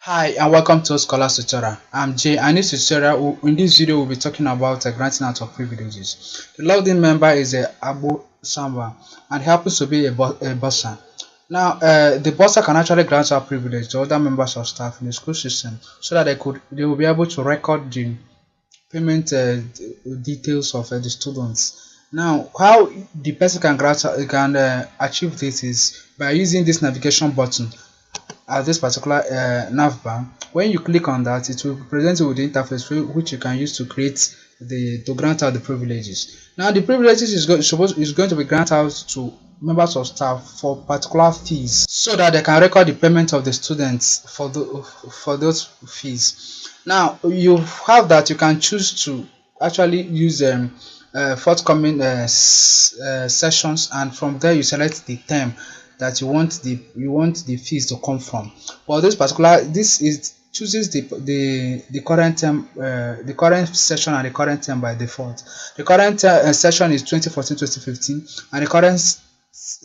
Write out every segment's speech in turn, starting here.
Hi and welcome to Scholars Tutorial. I'm Jay and in this tutorial, in this video we'll be talking about granting out of privileges. The logged in member is a Abu Samba and he happens to be a bursar. Now, the bursar can actually grant out privilege to other members of staff in the school system so that they will be able to record the payment details of the students. Now, how the person can achieve this is by using this navigation button at this particular nav bar. When you click on that, it will present you with the interface which you can use to create to grant out the privileges. Now the privileges is going to be granted out to members of staff for particular fees so that they can record the payment of the students for those fees. Now you have that you can choose to actually use forthcoming sessions, and from there you select the term that you want the fees to come from. But this is chooses the current term, the current session and the current term by default. The current session is 2014-2015 and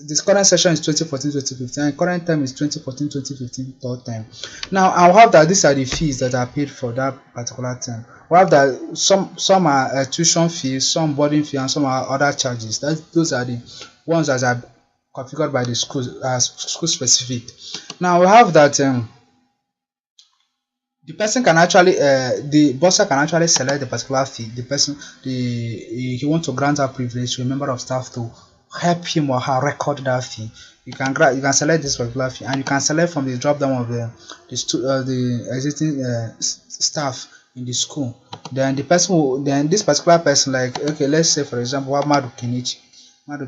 this current session is 2014-2015 and current term is 2014-2015 third term. Now I'll have that these are the fees that are paid for that particular term. We'll have that some are tuition fees, some boarding fee, and some are other charges. Those are the ones that are configured by the school as school specific. Now we have that the person can actually the bursar can actually select the particular fee. The person he wants to grant a privilege to a member of staff to help him or her record that fee. You can select this particular fee, and you can select from the drop down of the existing staff in the school. Then this particular person, like, okay, let's say for example Madu Kenichi, the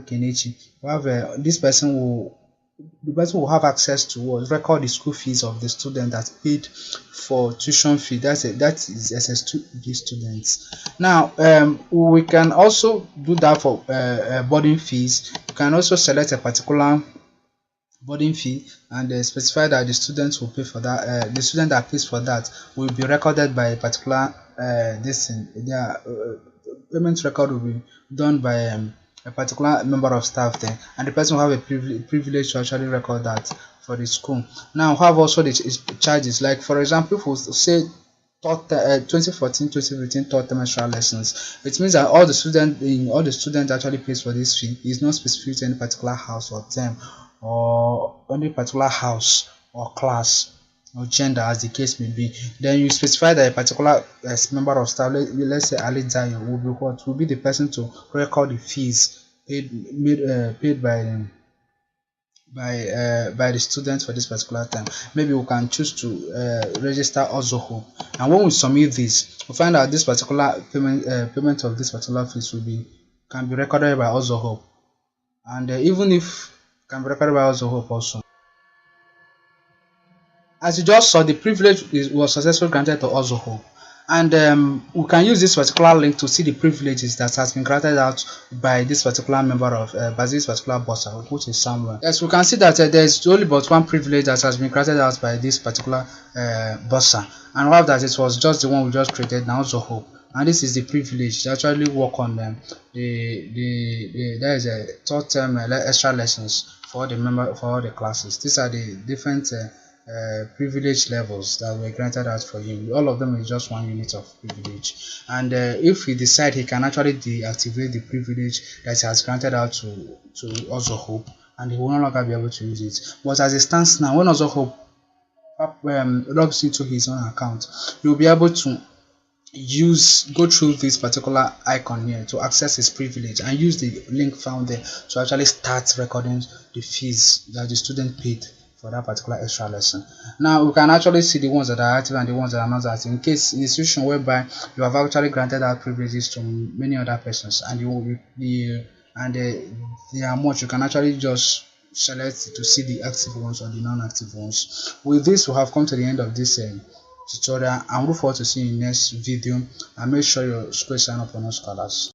person will have access to record the school fees of the student that paid for tuition fee. That is SS2B students. Now we can also do that for boarding fees. You can also select a particular boarding fee and specify that the students will pay for that. The student that pays for that will be recorded by a particular their payment record will be done by a particular member of staff there, and the person will have a privilege to actually record that for the school. Now have also the charges, like for example if we say 2014-2015 third trimester lessons, it means that all the students actually pays for this fee is not specific to any particular house or term or any particular house or class or gender as the case may be. Then you specify that a particular member of staff, let's say Ali Zayo, will be the person to record the fees paid by the students for this particular time. Maybe we can choose to register Ozoho, and when we submit this, we find out this particular payment of this particular fees can be recorded by Ozoho, and even if can be recorded by Ozoho also. As you just saw, the privilege was successfully granted to Ozoho, and we can use this particular link to see the privileges that has been granted out by this particular member of by this particular bursar, which is Samuel. Yes, we can see that there is only but one privilege that has been granted out by this particular bursar, and we have that it was just the one we just created now, Ozoho. And this is the privilege to actually work on them. There is a third term extra lessons for all the classes. These are the different privilege levels that were granted out for him. All of them is just one unit of privilege, and if he decide, he can actually deactivate the privilege that he has granted out to Ozoho, and he will no longer be able to use it. But as it stands now, when Ozoho logs into his own account, he will be able to go through this particular icon here to access his privilege and use the link found there to actually start recording the fees that the student paid for that particular extra lesson. Now we can actually see the ones that are active and the ones that are not active, in case in a situation whereby you have actually granted out privileges to many other persons and they are much. You can actually just select to see the active ones or the non-active ones. With this, we have come to the end of this tutorial, and look forward to seeing you in the next video, and make sure you sign up on our scholars.